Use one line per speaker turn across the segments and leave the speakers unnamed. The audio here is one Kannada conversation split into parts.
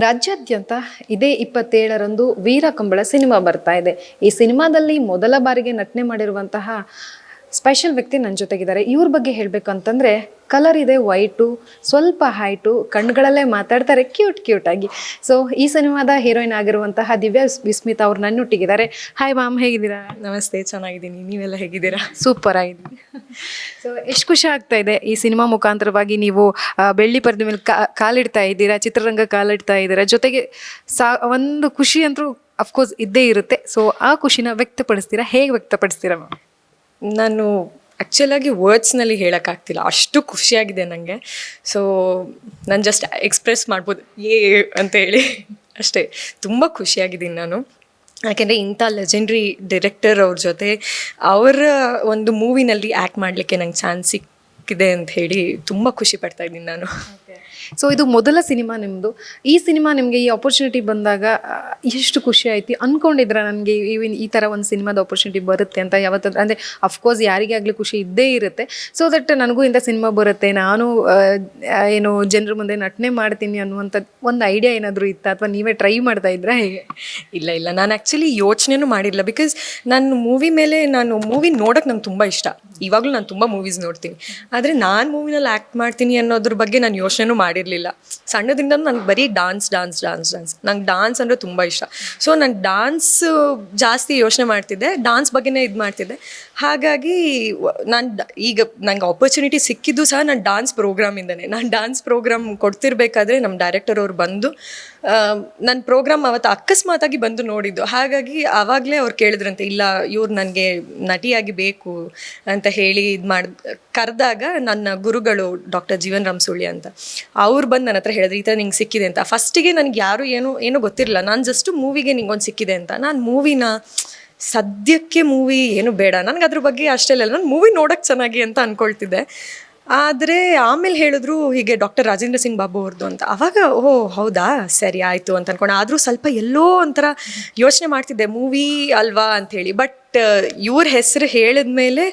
ರಾಜ್ಯಾದ್ಯಂತ ಇದೇ 27ರಂದು ವೀರ ಕಂಬಳ ಸಿನಿಮಾ ಬರ್ತಾ ಇದೆ. ಈ ಸಿನಿಮಾದಲ್ಲಿ ಮೊದಲ ಬಾರಿಗೆ ನಟನೆ ಮಾಡಿರುವಂತಹ ಸ್ಪೆಷಲ್ ವ್ಯಕ್ತಿ ನನ್ನ ಜೊತೆಗಿದ್ದಾರೆ. ಇವ್ರ ಬಗ್ಗೆ ಹೇಳಬೇಕು ಅಂತಂದರೆ ಕಲರ್ ಇದೆ, ವೈಟು, ಸ್ವಲ್ಪ ಹೈಟು, ಕಣ್ಗಳಲ್ಲೇ ಮಾತಾಡ್ತಾರೆ ಕ್ಯೂಟ್ ಆಗಿ. ಸೊ ಈ ಸಿನಿಮಾದ ಹೀರೋಯಿನ್ ಆಗಿರುವಂತಹ ದಿವ್ಯಾ ವಿಸ್ಮಿತಾ ಅವ್ರು ನನ್ನೊಟ್ಟಿಗಿದ್ದಾರೆ. ಹಾಯ್ ಮ್ಯಾಮ್, ಹೇಗಿದ್ದೀರಾ?
ನಮಸ್ತೆ, ಚೆನ್ನಾಗಿದ್ದೀನಿ. ನೀವೆಲ್ಲ ಹೇಗಿದ್ದೀರಾ?
ಸೂಪರ್ ಆಗಿದ್ದೀನಿ. ಸೊ ಎಷ್ಟು ಖುಷಿ ಆಗ್ತಾ ಇದೆ ಈ ಸಿನಿಮಾ ಮುಖಾಂತರವಾಗಿ ನೀವು ಬೆಳ್ಳಿ ಪರದೆ ಮೇಲೆ ಕಾಲಿಡ್ತಾ ಇದ್ದೀರಾ, ಚಿತ್ರರಂಗ ಕಾಲಿಡ್ತಾ ಇದ್ದೀರಾ. ಜೊತೆಗೆ ಒಂದು ಖುಷಿ ಅಂತೂ ಅಫ್ಕೋರ್ಸ್ ಇದ್ದೇ ಇರುತ್ತೆ. ಸೊ ಆ ಖುಷಿನ ವ್ಯಕ್ತಪಡಿಸ್ತೀರಾ, ಹೇಗೆ ವ್ಯಕ್ತಪಡಿಸ್ತೀರಾ ಮ್ಯಾಮ್?
ನಾನು ಆ್ಯಕ್ಚುಲಾಗಿ ವರ್ಡ್ಸ್ನಲ್ಲಿ ಹೇಳೋಕ್ಕಾಗ್ತಿಲ್ಲ, ಅಷ್ಟು ಖುಷಿಯಾಗಿದೆ ನನಗೆ. ಸೊ ನಾನು ಜಸ್ಟ್ ಎಕ್ಸ್ಪ್ರೆಸ್ ಮಾಡ್ಬೋದು ಅಂತೇಳಿ ಅಷ್ಟೇ. ತುಂಬ ಖುಷಿಯಾಗಿದ್ದೀನಿ ನಾನು, ಯಾಕೆಂದರೆ ಇಂಥ ಲೆಜೆಂಡ್ರಿ ಡೈರೆಕ್ಟರ್ ಅವ್ರ ಜೊತೆ ಅವರ ಒಂದು ಮೂವಿನಲ್ಲಿ ಆ್ಯಕ್ಟ್ ಮಾಡಲಿಕ್ಕೆ ನಂಗೆ ಚಾನ್ಸ್ ಸಿಕ್ಕಿದೆ ಅಂತ ಹೇಳಿ ತುಂಬ ಖುಷಿ ಪಡ್ತಾ ಇದ್ದೀನಿ ನಾನು.
ಸೊ ಇದು ಮೊದಲ ಸಿನಿಮಾ ನಿಮ್ಮದು. ಈ ಸಿನಿಮಾ ನಿಮಗೆ ಈ ಆಪರ್ಚುನಿಟಿ ಬಂದಾಗ ಎಷ್ಟು ಖುಷಿ ಆಯ್ತು? ಅಂದ್ಕೊಂಡಿದ್ರ ನನಗೆ ಈ ಥರ ಒಂದು ಸಿನಿಮಾದ ಆಪರ್ಚುನಿಟಿ ಬರುತ್ತೆ ಅಂತ? ಯಾವತ್ತಾದ್ರೂ ಅಂದರೆ ಅಫ್ಕೋರ್ಸ್ ಯಾರಿಗೇ ಆಗಲಿ ಖುಷಿ ಇದ್ದೇ ಇರುತ್ತೆ. ಸೊ ದಟ್ ನನಗೂ ಇಂಥ ಸಿನಿಮಾ ಬರುತ್ತೆ, ನಾನು ಏನು ಜನರ ಮುಂದೆ ನಟನೆ ಮಾಡ್ತೀನಿ ಅನ್ನುವಂಥದ್ದು ಒಂದು ಐಡಿಯಾ ಏನಾದರೂ ಇತ್ತಾ, ಅಥವಾ ನೀವೇ ಟ್ರೈ ಮಾಡ್ತಾ ಇದ್ರಾ, ಹೇಗೆ?
ಇಲ್ಲ, ನಾನು ಆ್ಯಕ್ಚುಲಿ ಯೋಚನೆನೂ ಮಾಡಿರಲಿಲ್ಲ. ಬಿಕಾಸ್ ನಾನು ಮೂವಿ ನೋಡೋಕ್ಕೆ ನಂಗೆ ತುಂಬ ಇಷ್ಟ. ಇವಾಗಲೂ ನಾನು ತುಂಬ ಮೂವೀಸ್ ನೋಡ್ತೀನಿ, ಆದರೆ ನಾನು ಮೂವಿನಲ್ಲಿ ಆ್ಯಕ್ಟ್ ಮಾಡ್ತೀನಿ ಅನ್ನೋದ್ರ ಬಗ್ಗೆ ನಾನು ಯೋಚನೆನೂ ಮಾಡಿರಲಿಲ್ಲ. ಸಣ್ಣದಿಂದ ನನಗೆ ಬರೀ ಡಾನ್ಸ್. ನಂಗೆ ಡಾನ್ಸ್ ಅಂದರೆ ತುಂಬ ಇಷ್ಟ. ಸೊ ನಾನು ಡಾನ್ಸ್ ಜಾಸ್ತಿ ಯೋಚನೆ ಮಾಡ್ತಿದ್ದೆ, ಡಾನ್ಸ್ ಬಗ್ಗೆನೇ ಇದು ಮಾಡ್ತಿದ್ದೆ. ಹಾಗಾಗಿ ಈಗ ನಂಗೆ ಆಪರ್ಚುನಿಟಿ ಸಿಕ್ಕಿದ್ದು ಸಹ ನಾನು ಡಾನ್ಸ್ ಪ್ರೋಗ್ರಾಮಿಂದನೇ. ನಾನು ಡಾನ್ಸ್ ಪ್ರೋಗ್ರಾಮ್ ಕೊಡ್ತಿರ್ಬೇಕಾದ್ರೆ ನಮ್ಮ ಡೈರೆಕ್ಟರ್ ಅವ್ರು ಬಂದು ನನ್ನ ಪ್ರೋಗ್ರಾಮ್ ಅವತ್ತು ಅಕಸ್ಮಾತಾಗಿ ಬಂದು ನೋಡಿದ್ದು. ಹಾಗಾಗಿ ಆವಾಗಲೇ ಅವ್ರು ಕೇಳಿದ್ರಂತೆ, ಇಲ್ಲ ಇವ್ರು ನನಗೆ ನಟಿಯಾಗಿ ಬೇಕು ಅಂತ ಹೇಳಿ ಕರೆದಾಗ ನನ್ನ ಗುರುಗಳು ಡಾಕ್ಟರ್ ಜೀವನ್ ರಾಮ್ ಸುಳ್ಯ ಅಂತ ಅವ್ರು ಬಂದು ನನ್ನ ಹತ್ರ ಹೇಳಿದ್ರು, ಈ ಥರ ನಿಂಗೆ ಸಿಕ್ಕಿದೆ ಅಂತ. ಫಸ್ಟಿಗೆ ನನಗೆ ಏನೂ ಗೊತ್ತಿರಲಿಲ್ಲ. ನಾನು ಜಸ್ಟ್ ಮೂವಿಗೆ ನಿಂಗೊಂದು ಸಿಕ್ಕಿದೆ ಅಂತ. ನಾನು ಸದ್ಯಕ್ಕೆ ಮೂವಿ ಏನು ಬೇಡ, ನನಗೆ ಅದ್ರ ಬಗ್ಗೆ ಅಷ್ಟೆಲ್ಲ, ನಾನು ಮೂವಿ ನೋಡೋಕ್ಕೆ ಚೆನ್ನಾಗಿ ಅಂತ ಅಂದ್ಕೊಳ್ತಿದ್ದೆ. ಆದರೆ ಆಮೇಲೆ ಹೇಳಿದ್ರು ಹೀಗೆ ಡಾಕ್ಟರ್ ರಾಜೇಂದ್ರ ಸಿಂಗ್ ಬಾಬು ಅವ್ರದ್ದು ಅಂತ. ಆವಾಗ ಹೌದಾ, ಸರಿ ಆಯಿತು ಅಂತ ಅಂದ್ಕೊಂಡು, ಆದರೂ ಸ್ವಲ್ಪ ಎಲ್ಲೋ ಒಂಥರ ಯೋಚನೆ ಮಾಡ್ತಿದ್ದೆ, ಮೂವಿ ಅಲ್ವಾ ಅಂಥೇಳಿ. ಬಟ್ ಇವ್ರ ಹೆಸರು ಹೇಳಿದ್ಮೇಲೆ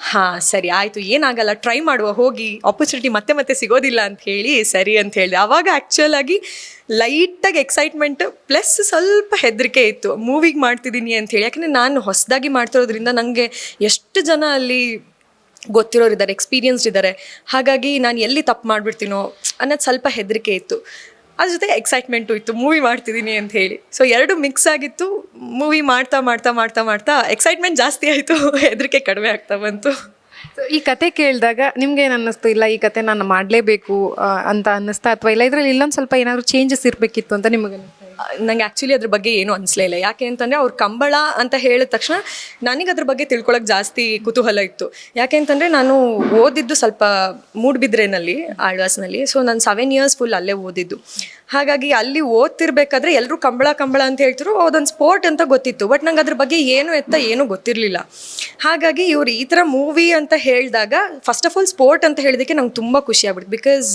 ಹಾಂ ಸರಿ ಆಯಿತು, ಏನಾಗಲ್ಲ, ಟ್ರೈ ಮಾಡುವ, ಹೋಗಿ, ಆಪರ್ಚುನಿಟಿ ಮತ್ತೆ ಸಿಗೋದಿಲ್ಲ ಅಂತ ಹೇಳಿ ಸರಿ ಅಂತ ಹೇಳಿದೆ. ಆವಾಗ ಆ್ಯಕ್ಚುಲಾಗಿ ಲೈಟಾಗಿ ಎಕ್ಸೈಟ್ಮೆಂಟ್ ಪ್ಲಸ್ ಸ್ವಲ್ಪ ಹೆದರಿಕೆ ಇತ್ತು, ಮೂವಿಗೆ ಮಾಡ್ತಿದ್ದೀನಿ ಅಂತ ಹೇಳಿ. ಯಾಕಂದರೆ ನಾನು ಹೊಸದಾಗಿ ಮಾಡ್ತಿರೋದ್ರಿಂದ ನನಗೆ ಎಷ್ಟು ಜನ ಅಲ್ಲಿ ಗೊತ್ತಿರೋರು ಇದ್ದಾರೆ, ಎಕ್ಸ್ಪೀರಿಯನ್ಸ್ಡ್ ಇದ್ದಾರೆ. ಹಾಗಾಗಿ ನಾನು ಎಲ್ಲಿ ತಪ್ಪು ಮಾಡಿಬಿಡ್ತೀನೋ ಅನ್ನೋದು ಸ್ವಲ್ಪ ಹೆದರಿಕೆ ಇತ್ತು. ಅದ್ರ ಜೊತೆ ಎಕ್ಸೈಟ್ಮೆಂಟು ಇತ್ತು, ಮೂವಿ ಮಾಡ್ತಿದ್ದೀನಿ ಅಂತ ಹೇಳಿ. ಸೊ ಎರಡು ಮಿಕ್ಸ್ ಆಗಿತ್ತು. ಮೂವಿ ಮಾಡ್ತಾ ಎಕ್ಸೈಟ್ಮೆಂಟ್ ಜಾಸ್ತಿ ಆಯಿತು, ಹೆದರಿಕೆ ಕಡಿಮೆ ಆಗ್ತಾ ಬಂತು.
ಸೊ ಈ ಕತೆ ಕೇಳಿದಾಗ ನಿಮ್ಗೆ ಏನು ಅನ್ನಿಸ್ತು? ಇಲ್ಲ ಈ ಕತೆ ನಾನು ಮಾಡಲೇಬೇಕು ಅಂತ ಅನ್ನಿಸ್ತಾ, ಅಥವಾ ಇಲ್ಲ ಇದರಲ್ಲಿ ಇಲ್ಲೊಂದು ಸ್ವಲ್ಪ ಏನಾದರೂ ಚೇಂಜಸ್ ಇರಬೇಕಿತ್ತು ಅಂತ ನಿಮಗೆ ಅನ್ನಿಸ್ತಾ?
ನಂಗೆ ಆ್ಯಕ್ಚುಲಿ ಅದ್ರ ಬಗ್ಗೆ ಏನೂ ಅನಿಸ್ಲೇ ಇಲ್ಲ. ಯಾಕೆ ಅಂತಂದರೆ ಅವ್ರು ಕಂಬಳ ಅಂತ ಹೇಳಿದ ತಕ್ಷಣ ನನಗೆ ಅದ್ರ ಬಗ್ಗೆ ತಿಳ್ಕೊಳಕ್ಕೆ ಜಾಸ್ತಿ ಕುತೂಹಲ ಇತ್ತು. ಯಾಕೆ ಅಂತಂದರೆ ನಾನು ಓದಿದ್ದು ಸ್ವಲ್ಪ ಮೂಡ್ಬಿದ್ರೆನಲ್ಲಿ, ಆಳ್ವಾಸ್ನಲ್ಲಿ. ಸೊ ನಾನು 7 years ಫುಲ್ ಅಲ್ಲೇ ಓದಿದ್ದು. ಹಾಗಾಗಿ ಅಲ್ಲಿ ಓದ್ತಿರ್ಬೇಕಾದ್ರೆ ಎಲ್ಲರೂ ಕಂಬಳ ಅಂತ ಹೇಳ್ತಿರು, ಅದೊಂದು ಸ್ಪೋರ್ಟ್ ಅಂತ ಗೊತ್ತಿತ್ತು. ಬಟ್ ನಂಗೆ ಅದ್ರ ಬಗ್ಗೆ ಏನೂ ಗೊತ್ತಿರಲಿಲ್ಲ. ಹಾಗಾಗಿ ಇವ್ರು ಈ ಥರ ಮೂವಿ ಅಂತ ಹೇಳಿದಾಗ ಫಸ್ಟ್ ಆಫ್ ಆಲ್ ಸ್ಪೋರ್ಟ್ ಅಂತ ಹೇಳಿದಕ್ಕೆ ನಂಗೆ ತುಂಬ ಖುಷಿ ಆಗ್ಬಿಡ್ತು. ಬಿಕಾಸ್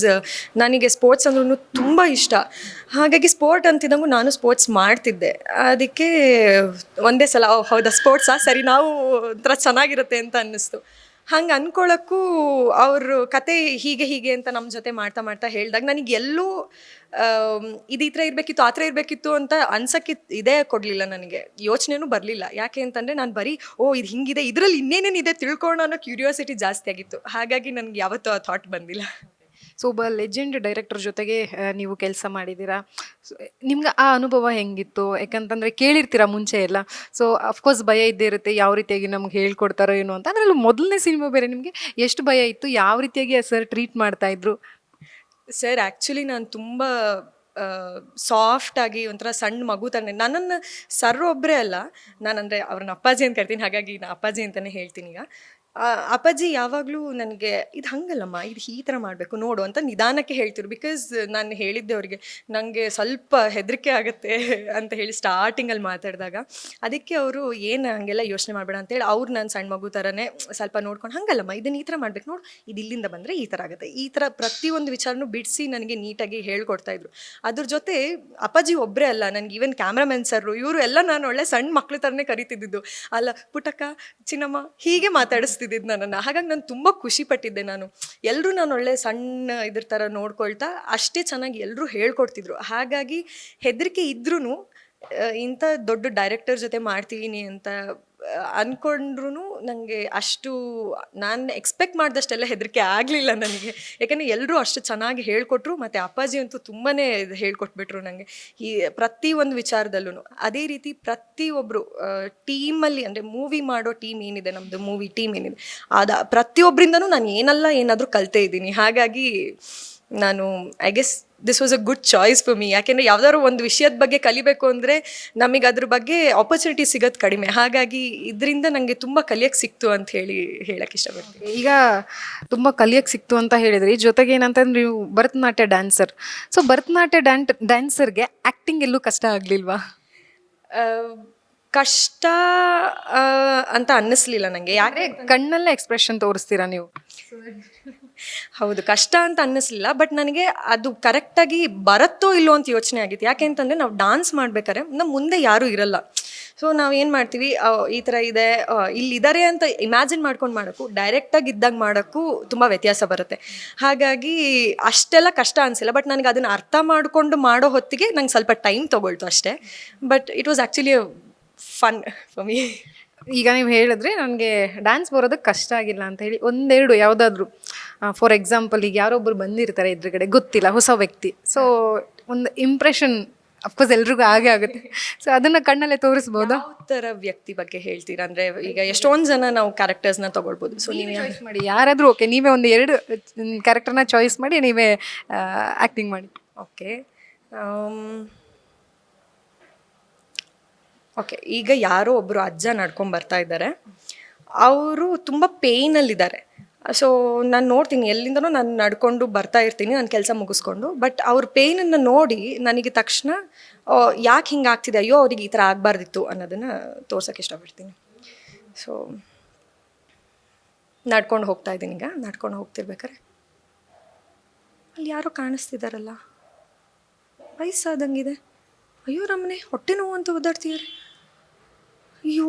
ನನಗೆ ಸ್ಪೋರ್ಟ್ಸ್ ಅಂದ್ರೂ ತುಂಬ ಇಷ್ಟ. ಹಾಗಾಗಿ ಸ್ಪೋರ್ಟ್ ಅಂತಿದ್ದಂಗೂ ನಾನು ಸ್ಪೋರ್ಟ್ಸ್ ಮಾಡ್ತಿದ್ದೆ. ಅದಕ್ಕೆ ಒಂದೇ ಸಲ ಹೌದಾ ಸ್ಪೋರ್ಟ್ಸಾ, ಸರಿ ನಾವು ಒಂಥರ ಚೆನ್ನಾಗಿರುತ್ತೆ ಅಂತ ಅನ್ನಿಸ್ತು. ಹಂಗೆ ಅಂದ್ಕೊಳ್ಳೋಕ್ಕೂ ಅವರು ಕತೆ ಹೀಗೆ ಅಂತ ನಮ್ಮ ಜೊತೆ ಮಾಡ್ತಾ ಹೇಳಿದಾಗ ನನಗೆ ಎಲ್ಲೂ ಇದು ಈ ಥರ ಇರಬೇಕಿತ್ತು, ಆ ಥರ ಇರಬೇಕಿತ್ತು ಅಂತ ಅನ್ಸೋಕ್ಕೆ ಇದೇ ಕೊಡಲಿಲ್ಲ. ನನಗೆ ಯೋಚನೆನೂ ಬರಲಿಲ್ಲ. ಯಾಕೆ ಅಂತಂದರೆ ನಾನು ಬರೀ ಇದು ಹಿಂಗಿದೆ, ಇದರಲ್ಲಿ ಇನ್ನೇನೇನಿದೆ ತಿಳ್ಕೊಳ್ಳೋ ಅನ್ನೋ ಕ್ಯೂರಿಯಾಸಿಟಿ ಜಾಸ್ತಿ ಆಗಿತ್ತು. ಹಾಗಾಗಿ ನನಗೆ ಯಾವತ್ತೂ ಆ ಥಾಟ್ ಬಂದಿಲ್ಲ.
ಸೊ ಒಬ್ಬ ಲೆಜೆಂಡ್ ಡೈರೆಕ್ಟರ್ ಜೊತೆಗೆ ನೀವು ಕೆಲಸ ಮಾಡಿದ್ದೀರಾ. ನಿಮ್ಗೆ ಆ ಅನುಭವ ಹೆಂಗಿತ್ತು? ಯಾಕಂತಂದರೆ ಕೇಳಿರ್ತೀರ ಮುಂಚೆ ಎಲ್ಲ. ಸೊ ಅಫ್ಕೋರ್ಸ್ ಭಯ ಇದ್ದೇ ಇರುತ್ತೆ, ಯಾವ ರೀತಿಯಾಗಿ ನಮ್ಗೆ ಹೇಳ್ಕೊಡ್ತಾರೋ ಏನೋ ಅಂತ. ಅದರಲ್ಲೂ ಮೊದಲನೇ ಸಿನಿಮಾ ಬೇರೆ, ನಿಮಗೆ ಎಷ್ಟು ಭಯ ಇತ್ತು? ಯಾವ ರೀತಿಯಾಗಿ ಸರ್ ಟ್ರೀಟ್ ಮಾಡ್ತಾಯಿದ್ರು?
ಸರ್ ಆ್ಯಕ್ಚುಲಿ ನಾನು ತುಂಬ ಸಾಫ್ಟಾಗಿ ಒಂಥರ ಸಣ್ಣ ಮಗು ತಾನೆ. ನನ್ನನ್ನು ಸರ್ ಒಬ್ಬರೇ ಅಲ್ಲ, ನಾನಂದರೆ ಅವ್ರನ್ನ ಅಪ್ಪಾಜಿ ಅಂತ ಕರಿತೀನಿ. ಹಾಗಾಗಿ ನಾನು ಅಪ್ಪಾಜಿ ಅಂತಲೇ ಹೇಳ್ತೀನಿ. ಈಗ ಅಪ್ಪಾಜಿ ಯಾವಾಗಲೂ ನನಗೆ ಇದು ಹಂಗಲ್ಲಮ್ಮ, ಇದು ಈ ಥರ ಮಾಡಬೇಕು ನೋಡು ಅಂತ ನಿಧಾನಕ್ಕೆ ಹೇಳ್ತಿರು. ಬಿಕಾಸ್ ನಾನು ಹೇಳಿದ್ದೆ ಅವರಿಗೆ ನನಗೆ ಸ್ವಲ್ಪ ಹೆದರಿಕೆ ಆಗುತ್ತೆ ಅಂತ ಹೇಳಿ ಸ್ಟಾರ್ಟಿಂಗಲ್ಲಿ ಮಾತಾಡಿದಾಗ. ಅದಕ್ಕೆ ಅವರು ಏನು ಹಾಗೆಲ್ಲ ಯೋಚನೆ ಮಾಡಬೇಡ ಅಂತೇಳಿ ಅವ್ರು ನಾನು ಸಣ್ಣ ಮಗು ಥರನೇ ಸ್ವಲ್ಪ ನೋಡ್ಕೊಂಡು, ಹಂಗಲ್ಲಮ್ಮ ಇದನ್ನು ಈ ಥರ ಮಾಡ್ಬೇಕು ನೋಡು, ಇದು ಇಲ್ಲಿಂದ ಬಂದರೆ ಈ ಥರ ಆಗುತ್ತೆ, ಈ ಥರ ಪ್ರತಿಯೊಂದು ವಿಚಾರನೂ ಬಿಡಿಸಿ ನನಗೆ ನೀಟಾಗಿ ಹೇಳ್ಕೊಡ್ತಾಯಿದ್ರು. ಅದ್ರ ಜೊತೆ ಅಪ್ಪಾಜಿ ಒಬ್ಬರೇ ಅಲ್ಲ, ನನಗೆ ಈವನ್ ಕ್ಯಾಮ್ರಾಮನ್ ಸರ್ರು ಇವರು ಎಲ್ಲ ನಾನು ಒಳ್ಳೆ ಸಣ್ಣ ಮಕ್ಳ ಥರನೇ ಕರಿತಿದ್ದು. ಅಲ್ಲ ಪುಟ್ಟಕ್ಕ, ಚಿನ್ನಮ್ಮ ಹೀಗೆ ಮಾತಾಡಿಸ್ತಾ ಕಳಿಸ್ತಿದ್ದಿದ್ದು ನನ್ನನ್ನು. ಹಾಗಾಗಿ ನಾನು ತುಂಬ ಖುಷಿ ಪಟ್ಟಿದ್ದೆ. ಎಲ್ಲರೂ ನಾನು ಒಳ್ಳೆ ಸಣ್ಣ ಇದ್ರ ಥರ ನೋಡ್ಕೊಳ್ತಾ ಅಷ್ಟೇ ಚೆನ್ನಾಗಿ ಎಲ್ಲರೂ ಹೇಳ್ಕೊಡ್ತಿದ್ರು. ಹಾಗಾಗಿ ಹೆದರಿಕೆ ಇದ್ರೂ ಇಂಥ ದೊಡ್ಡ ಡೈರೆಕ್ಟರ್ ಜೊತೆ ಮಾಡ್ತೀನಿ ಅಂತ ಅಂದ್ಕೊಂಡ್ರು ನನಗೆ ಅಷ್ಟು ನಾನು ಎಕ್ಸ್ಪೆಕ್ಟ್ ಮಾಡಿದಷ್ಟೆಲ್ಲ ಹೆದರಿಕೆ ಆಗಲಿಲ್ಲ ನನಗೆ. ಯಾಕಂದರೆ ಎಲ್ಲರೂ ಅಷ್ಟು ಚೆನ್ನಾಗಿ ಹೇಳ್ಕೊಟ್ರು, ಮತ್ತು ಅಪ್ಪಾಜಿ ಅಂತೂ ತುಂಬಾ ಹೇಳ್ಕೊಟ್ಬಿಟ್ರು ನನಗೆ ಈ ಪ್ರತಿಯೊಂದು ವಿಚಾರದಲ್ಲೂ. ಅದೇ ರೀತಿ ಪ್ರತಿಯೊಬ್ಬರು ಟೀಮಲ್ಲಿ, ಅಂದರೆ ಮೂವಿ ಮಾಡೋ ಟೀಮ್ ಏನಿದೆ, ನಮ್ಮದು ಮೂವಿ ಟೀಮ್ ಏನಿದೆ, ಪ್ರತಿಯೊಬ್ಬರಿಂದನೂ ನಾನು ಏನಾದರೂ ಕಲಿತೇ ಇದ್ದೀನಿ. ಹಾಗಾಗಿ ನಾನು I guess this was a good choice for me. ಯಾಕೆಂದರೆ ಯಾವ್ದಾದ್ರು ಒಂದು ವಿಷಯದ ಬಗ್ಗೆ ಕಲಿಬೇಕು ಅಂದರೆ ನಮಗೆ ಅದ್ರ ಬಗ್ಗೆ ಆಪರ್ಚುನಿಟಿ ಸಿಗೋದು ಕಡಿಮೆ. ಹಾಗಾಗಿ ಇದರಿಂದ ನನಗೆ ತುಂಬ ಕಲಿಯೋಕ್ಕೆ ಸಿಕ್ತು ಅಂತ ಹೇಳಕ್ಕೆ ಇಷ್ಟಪಡ್ತೀನಿ.
ಈಗ ತುಂಬ ಕಲಿಯೋಕ್ಕೆ ಸಿಕ್ತು ಅಂತ ಹೇಳಿದ್ರಿ, ಜೊತೆಗೆ ಏನಂತಂದ್ರೆ ನೀವು ಭರತನಾಟ್ಯ ಡ್ಯಾನ್ಸರ್. ಸೊ ಭರತನಾಟ್ಯ ಡ್ಯಾನ್ಸರ್ಗೆ ಆ್ಯಕ್ಟಿಂಗ್ ಎಲ್ಲೂ ಕಷ್ಟ ಆಗಲಿಲ್ವಾ?
ಕಷ್ಟ ಅಂತ ಅನ್ನಿಸ್ಲಿಲ್ಲ ನನಗೆ. ಯಾಕೆ
ಕಣ್ಣಲ್ಲೇ ಎಕ್ಸ್ಪ್ರೆಷನ್ ತೋರಿಸ್ತೀರಾ ನೀವು?
ಹೌದು, ಕಷ್ಟ ಅಂತ ಅನ್ನಿಸ್ಲಿಲ್ಲ. ಬಟ್ ನನಗೆ ಅದು ಕರೆಕ್ಟಾಗಿ ಬರುತ್ತೋ ಇಲ್ಲೋ ಅಂತ ಯೋಚನೆ ಆಗಿತ್ತು. ಯಾಕೆ ಅಂತಂದರೆ ನಾವು ಡಾನ್ಸ್ ಮಾಡ್ಬೇಕಾದ್ರೆ ನಮ್ಮ ಮುಂದೆ ಯಾರೂ ಇರಲ್ಲ. ಸೊ ನಾವು ಏನು ಮಾಡ್ತೀವಿ, ಈ ಥರ ಇದೆ, ಇಲ್ಲಿದ್ದಾರೆ ಅಂತ ಇಮ್ಯಾಜಿನ್ ಮಾಡ್ಕೊಂಡು ಮಾಡೋಕ್ಕೂ ಡೈರೆಕ್ಟಾಗಿ ಇದ್ದಾಗ ಮಾಡೋಕ್ಕೂ ತುಂಬ ವ್ಯತ್ಯಾಸ ಬರುತ್ತೆ. ಹಾಗಾಗಿ ಅಷ್ಟೆಲ್ಲ ಕಷ್ಟ ಅನಿಸಿಲ್ಲ. ಬಟ್ ನನಗೆ ಅದನ್ನು ಅರ್ಥ ಮಾಡಿಕೊಂಡು ಮಾಡೋ ಹೊತ್ತಿಗೆ ನಂಗೆ ಸ್ವಲ್ಪ ಟೈಮ್ ತೊಗೊಳ್ತು ಅಷ್ಟೇ. But it was actually fun for me.
ಈಗ ನೀವು ಹೇಳಿದ್ರೆ ನನಗೆ ಡ್ಯಾನ್ಸ್ ಬರೋದಕ್ಕೆ ಕಷ್ಟ ಆಗಿಲ್ಲ ಅಂತ ಹೇಳಿ ಒಂದೆರಡು ಯಾವುದಾದ್ರೂ, ಫಾರ್ ಎಕ್ಸಾಂಪಲ್ ಈಗ ಯಾರೊಬ್ಬರು ಬಂದಿರ್ತಾರೆ ಎದುರುಗಡೆ, ಗೊತ್ತಿಲ್ಲ, ಹೊಸ ವ್ಯಕ್ತಿ, ಸೊ ಒಂದು ಇಂಪ್ರೆಷನ್ ಅಫ್ಕೋರ್ಸ್ ಎಲ್ರಿಗೂ ಹಾಗೆ ಆಗುತ್ತೆ. ಸೊ ಅದನ್ನು ಕಣ್ಣಲ್ಲೇ ತೋರಿಸ್ಬೋದಾ?
ಯಾವ ಥರ ವ್ಯಕ್ತಿ ಬಗ್ಗೆ ಹೇಳ್ತೀರಾ? ಅಂದರೆ ಈಗ ಎಷ್ಟೊಂದು ಜನ ನಾವು ಕ್ಯಾರೆಕ್ಟರ್ಸ್ನ ತೊಗೊಳ್ಬೋದು. ಸೊ
ನೀವೇ ಚಾಯ್ಸ್ ಮಾಡಿ, ಯಾರಾದರೂ ಓಕೆ. ನೀವೇ ಒಂದು 2 ಕ್ಯಾರೆಕ್ಟರ್ನ ಚಾಯ್ಸ್ ಮಾಡಿ ನೀವೇ ಆ್ಯಕ್ಟಿಂಗ್ ಮಾಡಿ.
ಓಕೆ, ಈಗ ಯಾರೋ ಒಬ್ಬರು ಅಜ್ಜ ನಡ್ಕೊಂಡು ಬರ್ತಾ ಇದ್ದಾರೆ. ಅವರು ತುಂಬ ಪೇಯ್ನಲ್ಲಿದ್ದಾರೆ. ಸೊ ನಾನು ನೋಡ್ತೀನಿ, ಎಲ್ಲಿಂದನೋ ನಾನು ನಡ್ಕೊಂಡು ಬರ್ತಾ ಇರ್ತೀನಿ ನನ್ನ ಕೆಲಸ ಮುಗಿಸ್ಕೊಂಡು. ಬಟ್ ಅವ್ರ ಪೇಯ್ನನ್ನು ನೋಡಿ ನನಗೆ ತಕ್ಷಣ ಯಾಕೆ ಹಿಂಗೆ ಆಗ್ತಿದೆ, ಅಯ್ಯೋ ಅವ್ರಿಗೆ ಈ ಥರ ಆಗಬಾರ್ದಿತ್ತು ಅನ್ನೋದನ್ನು ತೋರ್ಸೋಕ್ಕೆ ಇಷ್ಟಪಡ್ತೀನಿ. ಸೊ ನಡ್ಕೊಂಡು ಹೋಗ್ತಾ ಇದ್ದೀನಿ. ಈಗ ನಡ್ಕೊಂಡು ಹೋಗ್ತಿರ್ಬೇಕಾರೆ ಅಲ್ಲಿ ಯಾರೋ ಕಾಣಿಸ್ತಿದ್ದಾರಲ್ಲ, ವಯಸ್ಸಾದಂಗಿದೆ. ಅಯ್ಯೋ ರಮನೆ, ಹೊಟ್ಟೆ ನೋವು ಅಂತ ಓದಾಡ್ತಿದ್ದಾರೆ. ಅಯ್ಯೋ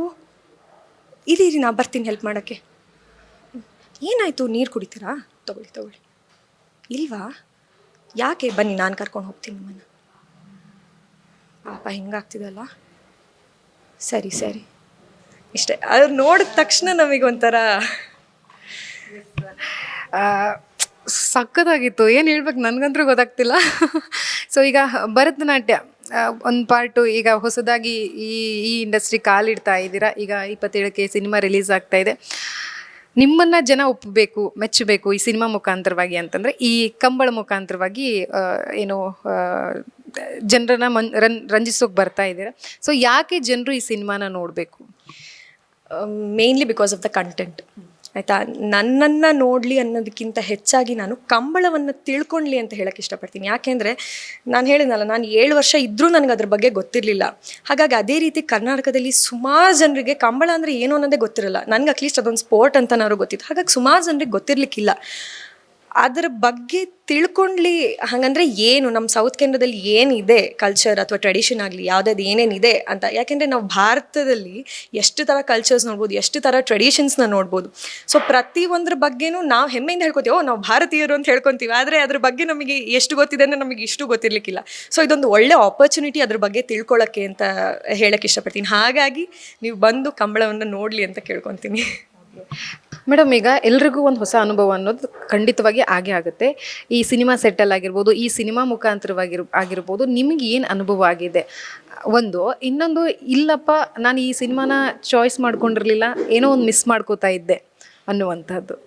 ಇರಿ ನಾ ಬರ್ತೀನಿ ಹೆಲ್ಪ್ ಮಾಡೋಕ್ಕೆ. ಏನಾಯಿತು, ನೀರು ಕುಡಿತೀರಾ? ತಗೊಳ್ಳಿ. ಇಲ್ವಾ? ಯಾಕೆ? ಬನ್ನಿ ನಾನು ಕರ್ಕೊಂಡು ಹೋಗ್ತೀನಿ ನಿಮ್ಮನ್ನು. ಪಾಪ ಹಿಂಗಾಗ್ತಿದಲ್ಲ. ಸರಿ ಇಷ್ಟೇ. ಅವ್ರು ನೋಡಿದ ತಕ್ಷಣ ನಮಗೊಂಥರ
ಸಖತ್ತಾಗಿತ್ತು. ಏನು ಹೇಳ್ಬೇಕು ನನಗಂತೂ ಗೊತ್ತಾಗ್ತಿಲ್ಲ. ಸೊ ಈಗ ಭರತನಾಟ್ಯ ಒಂದು ಪಾರ್ಟು, ಈಗ ಹೊಸದಾಗಿ ಈ ಇಂಡಸ್ಟ್ರಿ ಕಾಲಿಡ್ತಾ ಇದ್ದೀರಾ. ಈಗ 27ಕ್ಕೆ ಸಿನಿಮಾ ರಿಲೀಸ್ ಆಗ್ತಾ ಇದೆ. ನಿಮ್ಮನ್ನು ಜನ ಒಪ್ಪಬೇಕು, ಮೆಚ್ಚಬೇಕು ಈ ಸಿನಿಮಾ ಮುಖಾಂತರವಾಗಿ ಅಂತಂದರೆ ಈ ಕಂಬಳ ಮುಖಾಂತರವಾಗಿ ಏನು ಜನರನ್ನ ರಂಜಿಸೋಕೆ ಬರ್ತಾ ಇದ್ದೀರಾ. ಸೊ ಯಾಕೆ ಜನರು ಈ ಸಿನಿಮಾನ ನೋಡಬೇಕು?
Mainly because of the content. ಆಯಿತಾ, ನನ್ನನ್ನು ನೋಡಲಿ ಅನ್ನೋದಕ್ಕಿಂತ ಹೆಚ್ಚಾಗಿ ನಾನು ಕಂಬಳವನ್ನು ತಿಳ್ಕೊಳ್ಳಿ ಅಂತ ಹೇಳೋಕ್ಕೆ ಇಷ್ಟಪಡ್ತೀನಿ. ಯಾಕೆಂದರೆ ನಾನು ಹೇಳಿದ್ನಲ್ಲ, ನಾನು 7 ವರ್ಷ ಇದ್ದರೂ ನನಗೆ ಅದ್ರ ಬಗ್ಗೆ ಗೊತ್ತಿರಲಿಲ್ಲ. ಹಾಗಾಗಿ ಅದೇ ರೀತಿ ಕರ್ನಾಟಕದಲ್ಲಿ ಸುಮಾರು ಜನರಿಗೆ ಕಂಬಳ ಅಂದರೆ ಏನು ಅನ್ನೋದೇ ಗೊತ್ತಿರಲ್ಲ. ನನಗೆ ಅಟ್ಲೀಸ್ಟ್ ಅದೊಂದು ಸ್ಪೋರ್ಟ್ ಅಂತನಾದ್ರು ಗೊತ್ತಿತ್ತು. ಹಾಗಾಗಿ ಸುಮಾರು ಜನರಿಗೆ ಗೊತ್ತಿರಲಿಕ್ಕಿಲ್ಲ. ಅದರ ಬಗ್ಗೆ ತಿಳ್ಕೊಳ್ಳಿ. ಹಾಗಂದರೆ ಏನು ನಮ್ಮ ಸೌತ್ ಕೆನಡಾದಲ್ಲಿ ಏನಿದೆ ಕಲ್ಚರ್ ಅಥವಾ ಟ್ರೆಡಿಷನ್ ಆಗಲಿ ಯಾವುದಾದ್ರು ಏನೇನಿದೆ ಅಂತ. ಯಾಕೆಂದರೆ ನಾವು ಭಾರತದಲ್ಲಿ ಎಷ್ಟು ಥರ ಕಲ್ಚರ್ಸ್ ನೋಡ್ಬೋದು, ಎಷ್ಟು ಥರ ಟ್ರೆಡಿಷನ್ಸ್ನ ನೋಡ್ಬೋದು. ಸೊ ಪ್ರತಿಯೊಂದರ ಬಗ್ಗೆನೂ ನಾವು ಹೆಮ್ಮೆಯಿಂದ ಹೇಳ್ಕೊತೀವಿ, ನಾವು ಭಾರತೀಯರು ಅಂತ ಹೇಳ್ಕೊತೀವಿ. ಆದರೆ ಅದ್ರ ಬಗ್ಗೆ ನಮಗೆ ಎಷ್ಟು ಗೊತ್ತಿದೆ ಅಂದರೆ ನಮಗೆ ಇಷ್ಟು ಗೊತ್ತಿರಲಿಕ್ಕಿಲ್ಲ. ಸೊ ಇದೊಂದು ಒಳ್ಳೆ ಆಪರ್ಚುನಿಟಿ ಅದ್ರ ಬಗ್ಗೆ ತಿಳ್ಕೊಳ್ಳೋಕ್ಕೆ ಅಂತ ಹೇಳೋಕ್ಕೆ ಇಷ್ಟಪಡ್ತೀನಿ. ಹಾಗಾಗಿ ನೀವು ಬಂದು ಕಂಬಳವನ್ನು ನೋಡಲಿ ಅಂತ ಕೇಳ್ಕೊತೀನಿ.
ಮೇಡಮ್, ಈಗ ಎಲ್ರಿಗೂ ಒಂದು ಹೊಸ ಅನುಭವ ಅನ್ನೋದು ಖಂಡಿತವಾಗಿ ಆಗೇ ಆಗುತ್ತೆ. ಈ ಸಿನಿಮಾ ಸೆಟ್ಟಲ್ಲಿ ಆಗಿರ್ಬೋದು, ಈ ಸಿನಿಮಾ ಆಗಿರ್ಬೋದು, ನಿಮಗೆ ಏನು ಅನುಭವ ಆಗಿದೆ? ಇನ್ನೊಂದು, ಇಲ್ಲಪ್ಪ ನಾನು ಈ ಸಿನಿಮಾನ ಚಾಯ್ಸ್ ಮಾಡ್ಕೊಂಡಿರಲಿಲ್ಲ, ಏನೋ ಒಂದು ಮಿಸ್ ಮಾಡ್ಕೋತಾ ಇದ್ದೆ ಅನ್ನುವಂಥದ್ದು.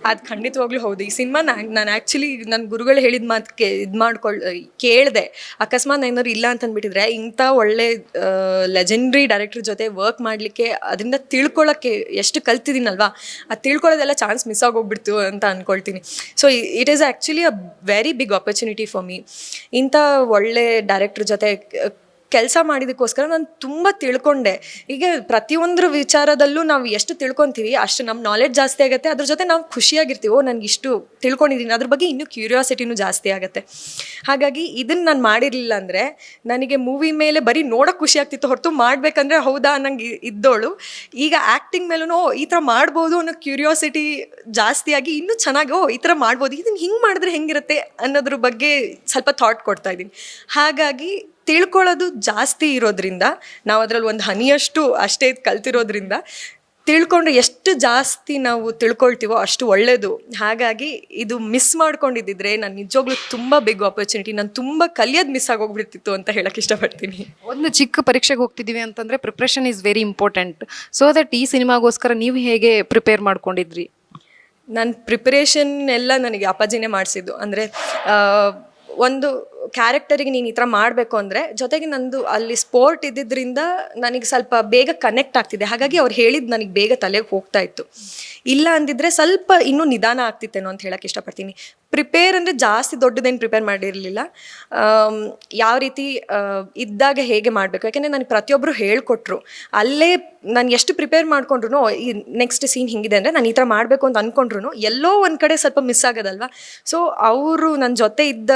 ಅದು ಖಂಡಿತವಾಗ್ಲೂ ಹೌದು. ಈ ಸಿನಿಮಾ ನಾನು ಆ್ಯಕ್ಚುಲಿ ನನ್ನ ಗುರುಗಳು ಹೇಳಿದ ಮಾತು ಕೇಳಿದೆ. ಅಕಸ್ಮಾತ್ ಏನಾದ್ರು ಇಲ್ಲ ಅಂತ ಅಂದ್ಬಿಟ್ಟಿದ್ರೆ ಇಂಥ ಒಳ್ಳೆ ಲೆಜೆಂಡ್ರಿ ಡೈರೆಕ್ಟರ್ ಜೊತೆ ವರ್ಕ್ ಮಾಡಲಿಕ್ಕೆ, ಅದರಿಂದ ತಿಳ್ಕೊಳ್ಳೋಕ್ಕೆ ಎಷ್ಟು ಕಲ್ತಿದ್ದೀನಲ್ವಾ, ಅದು ತಿಳ್ಕೊಳ್ಳೋದೆಲ್ಲ ಚಾನ್ಸ್ ಮಿಸ್ ಆಗೋಗ್ಬಿಡ್ತು ಅಂತ ಅಂದ್ಕೊಳ್ತೀನಿ. So it is actually a very big opportunity for me. ಇಂಥ ಒಳ್ಳೆ ಡೈರೆಕ್ಟ್ರ್ ಜೊತೆ ಕೆಲಸ ಮಾಡಿದಕ್ಕೋಸ್ಕರ ನಾನು ತುಂಬ ತಿಳ್ಕೊಂಡೆ. ಈಗ ಪ್ರತಿಯೊಂದ್ರ ವಿಚಾರದಲ್ಲೂ ನಾವು ಎಷ್ಟು ತಿಳ್ಕೊತೀವಿ ಅಷ್ಟು ನಮ್ಮ ನಾಲೆಡ್ಜ್ ಜಾಸ್ತಿ ಆಗುತ್ತೆ. ಅದ್ರ ಜೊತೆ ನಾವು ಖುಷಿಯಾಗಿರ್ತೀವಿ, ಓ ನನಗೆ ಇಷ್ಟು ತಿಳ್ಕೊಂಡಿದ್ದೀನಿ, ಅದ್ರ ಬಗ್ಗೆ ಇನ್ನೂ ಕ್ಯೂರಿಯಾಸಿಟಿನೂ ಜಾಸ್ತಿ ಆಗುತ್ತೆ. ಹಾಗಾಗಿ ಇದನ್ನು ನಾನು ಮಾಡಿರಲಿಲ್ಲ ಅಂದರೆ ನನಗೆ ಮೂವಿ ಮೇಲೆ ಬರೀ ನೋಡೋಕೆ ಖುಷಿ ಆಗ್ತಿತ್ತು ಹೊರತು ಮಾಡಬೇಕಂದ್ರೆ ಹೌದಾ ನಂಗೆ ಇದ್ದೋಳು. ಈಗ ಆ್ಯಕ್ಟಿಂಗ್ ಮೇಲೂ ಈ ಥರ ಮಾಡ್ಬೋದು ಅನ್ನೋ ಕ್ಯೂರಿಯಾಸಿಟಿ ಜಾಸ್ತಿಯಾಗಿ ಇನ್ನೂ ಚೆನ್ನಾಗಿ ಈ ಥರ ಮಾಡ್ಬೋದು, ಇದನ್ನು ಹಿಂಗೆ ಮಾಡಿದ್ರೆ ಹೆಂಗಿರುತ್ತೆ ಅನ್ನೋದ್ರ ಬಗ್ಗೆ ಸ್ವಲ್ಪ ಥಾಟ್ ಕೊಡ್ತಾ ಇದ್ದೀನಿ. ಹಾಗಾಗಿ ತಿಳ್ಕೊಳ್ಳೋದು ಜಾಸ್ತಿ ಇರೋದ್ರಿಂದ, ನಾವು ಅದರಲ್ಲಿ ಒಂದು ಹನಿಯಷ್ಟು ಅಷ್ಟೇ ಕಲ್ತಿರೋದ್ರಿಂದ ತಿಳ್ಕೊಂಡ್ರೆ ಎಷ್ಟು ಜಾಸ್ತಿ ನಾವು ತಿಳ್ಕೊಳ್ತೀವೋ ಅಷ್ಟು ಒಳ್ಳೆಯದು. ಹಾಗಾಗಿ ಇದು ಮಿಸ್ ಮಾಡ್ಕೊಂಡಿದ್ದಿದ್ರೆ ನಾನು ನಿಜವಾಗ್ಲೂ ತುಂಬ ಬಿಗ್ ಆಪರ್ಚುನಿಟಿ, ನಾನು ತುಂಬ ಕಲಿಯೋದು ಮಿಸ್ ಆಗೋಗ್ಬಿಡ್ತಿತ್ತು ಅಂತ ಹೇಳಕ್ಕೆ ಇಷ್ಟಪಡ್ತೀನಿ.
ಒಂದು ಚಿಕ್ಕ ಪರೀಕ್ಷೆಗೆ ಹೋಗ್ತಿದ್ದೀವಿ ಅಂತಂದರೆ preparation is very important. So that ಈ ಸಿನಿಮಾಗೋಸ್ಕರ ನೀವು ಹೇಗೆ ಪ್ರಿಪೇರ್ ಮಾಡ್ಕೊಂಡಿದ್ರಿ?
ನನ್ನ ಪ್ರಿಪರೇಷನ್ ಎಲ್ಲ ನನಗೆ ಅಪ್ಪಾಜಿನೇ ಮಾಡಿಸಿದ್ದು. ಅಂದರೆ ಒಂದು ಕ್ಯಾರೆಕ್ಟರಿಗೆ ನೀನು ಈ ಥರ ಮಾಡಬೇಕು ಅಂದರೆ ಜೊತೆಗೆ ನಂದು ಅಲ್ಲಿ ಸ್ಪೋರ್ಟ್ ಇದ್ದಿದ್ದರಿಂದ ನನಗೆ ಸ್ವಲ್ಪ ಬೇಗ ಕನೆಕ್ಟ್ ಆಗ್ತಿದೆ. ಹಾಗಾಗಿ ಅವ್ರು ಹೇಳಿದ್ದು ನನಗೆ ಬೇಗ ತಲೆಗೆ ಹೋಗ್ತಾ ಇತ್ತು. ಇಲ್ಲ ಅಂದಿದ್ರೆ ಸ್ವಲ್ಪ ಇನ್ನೂ ನಿಧಾನ ಆಗ್ತಿತ್ತೇನೋ ಅಂತ ಹೇಳಕ್ಕೆ ಇಷ್ಟಪಡ್ತೀನಿ. ಪ್ರಿಪೇರ್ ಅಂದರೆ ಜಾಸ್ತಿ ದೊಡ್ಡದೇನು ಪ್ರಿಪೇರ್ ಮಾಡಿರಲಿಲ್ಲ. ಯಾವ ರೀತಿ ಇದ್ದಾಗ ಹೇಗೆ ಮಾಡಬೇಕು, ಯಾಕೆಂದರೆ ನನಗೆ ಪ್ರತಿಯೊಬ್ಬರು ಹೇಳಿಕೊಟ್ರು. ಅಲ್ಲೇ ನಾನು ಎಷ್ಟು ಪ್ರಿಪೇರ್ ಮಾಡ್ಕೊಂಡ್ರು ಈ ನೆಕ್ಸ್ಟ್ ಸೀನ್ ಹಿಂಗಿದೆ ಅಂದರೆ ನಾನು ಈ ಥರ ಮಾಡಬೇಕು ಅಂತ ಅಂದ್ಕೊಂಡ್ರು ಎಲ್ಲೋ ಒಂದು ಕಡೆ ಸ್ವಲ್ಪ ಮಿಸ್ ಆಗೋದಲ್ವ. ಸೊ ಅವರು ನನ್ನ ಜೊತೆ ಇದ್ದ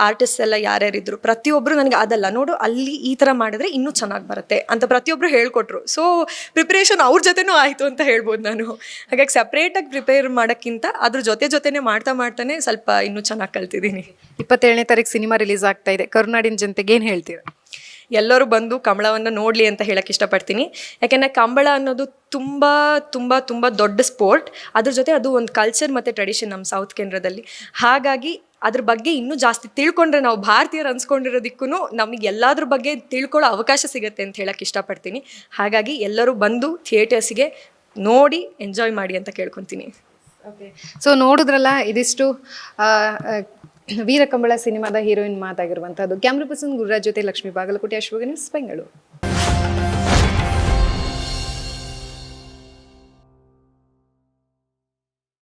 ಆರ್ಟಿಸ್ಟ್ ಎಲ್ಲ ಯಾರ್ಯಾರಿದ್ರು ಪ್ರತಿಯೊಬ್ಬರು ನನಗೆ ಅದಲ್ಲ ನೋಡು ಅಲ್ಲಿ ಈ ಥರ ಮಾಡಿದ್ರೆ ಇನ್ನೂ ಚೆನ್ನಾಗಿ ಬರುತ್ತೆ ಅಂತ ಪ್ರತಿಯೊಬ್ಬರು ಹೇಳ್ಕೊಟ್ರು. ಸೊ ಪ್ರಿಪ್ರೇಷನ್ ಅವ್ರ ಜೊತೆನೂ ಆಯಿತು ಅಂತ ಹೇಳ್ಬೋದು ನಾನು. ಹಾಗಾಗಿ ಸಪ್ರೇಟಾಗಿ ಪ್ರಿಪೇರ್ ಮಾಡೋಕ್ಕಿಂತ ಅದ್ರ ಜೊತೆನೇ ಮಾಡ್ತಾನೆ ಸ್ವಲ್ಪ ಇನ್ನೂ ಚೆನ್ನಾಗಿ ಕಲ್ತಿದ್ದೀನಿ.
27ನೇ ತಾರೀಕು ಸಿನಿಮಾ ರಿಲೀಸ್ ಆಗ್ತಾ ಇದೆ. ಕರುನಾಡಿನ ಜನತೆಗೆ ಏನು ಹೇಳ್ತೀರಾ?
ಎಲ್ಲರೂ ಬಂದು ಕಂಬಳವನ್ನು ನೋಡಲಿ ಅಂತ ಹೇಳಕ್ಕೆ ಇಷ್ಟಪಡ್ತೀನಿ. ಯಾಕೆಂದರೆ ಕಂಬಳ ಅನ್ನೋದು ತುಂಬ ತುಂಬ ತುಂಬ ದೊಡ್ಡ ಸ್ಪೋರ್ಟ್. ಅದ್ರ ಜೊತೆ ಅದು ಒಂದು ಕಲ್ಚರ್ ಮತ್ತು ಟ್ರೆಡಿಷನ್ ನಮ್ಮ ಸೌತ್ ಕೇಂದ್ರದಲ್ಲಿ. ಹಾಗಾಗಿ ಅದ್ರ ಬಗ್ಗೆ ಇನ್ನೂ ಜಾಸ್ತಿ ತಿಳ್ಕೊಂಡ್ರೆ ನಾವು ಭಾರತೀಯರು ಅನ್ಸ್ಕೊಂಡಿರೋದಕ್ಕೂ ನಮಗೆ ಎಲ್ಲದ್ರ ಬಗ್ಗೆ ತಿಳ್ಕೊಳ್ಳೋ ಅವಕಾಶ ಸಿಗುತ್ತೆ ಅಂತ ಹೇಳಕ್ಕೆ ಇಷ್ಟಪಡ್ತೀನಿ. ಹಾಗಾಗಿ ಎಲ್ಲರೂ ಬಂದು ಥಿಯೇಟರ್ಸಿಗೆ ನೋಡಿ ಎಂಜಾಯ್ ಮಾಡಿ ಅಂತ ಕೇಳ್ಕೊತೀನಿ.
ಓಕೆ, ಸೊ ನೋಡಿದ್ರಲ್ಲ, ಇದಿಷ್ಟು ವೀರಕಂಬಳ ಸಿನಿಮಾದ ಹೀರೋಯಿನ್ ಮಾತಾಗಿರುವಂಥದ್ದು. ಕ್ಯಾಮ್ರಾ ಪರ್ಸನ್ ಗುರುರಾಜ್ ಜೊತೆ ಲಕ್ಷ್ಮೀ ಬಾಗಲಕೋಟೆ, ಅಶ್ವಗನಿ, ಬೆಂಗಳೂರು.